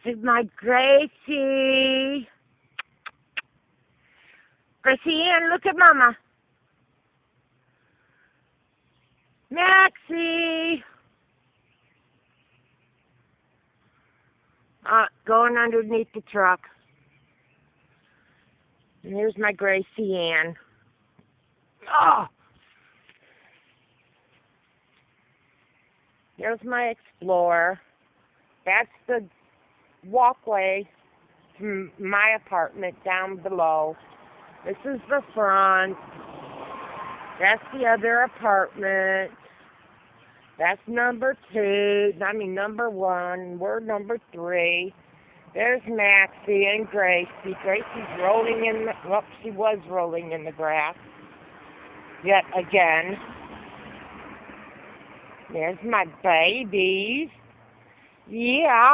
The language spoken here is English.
is my Gracie. Gracie Ann, look at Mama. Maxie. Going underneath the truck. And here's my Gracie Ann. Oh! There's my Explorer. That's the walkway from my apartment down below. This is the front. That's the other apartment. That's number 1. We're number 3. There's Maxie and Gracie. Gracie's rolling in the, well, she was rolling in the grass. Yet again. There's my babies. Yeah.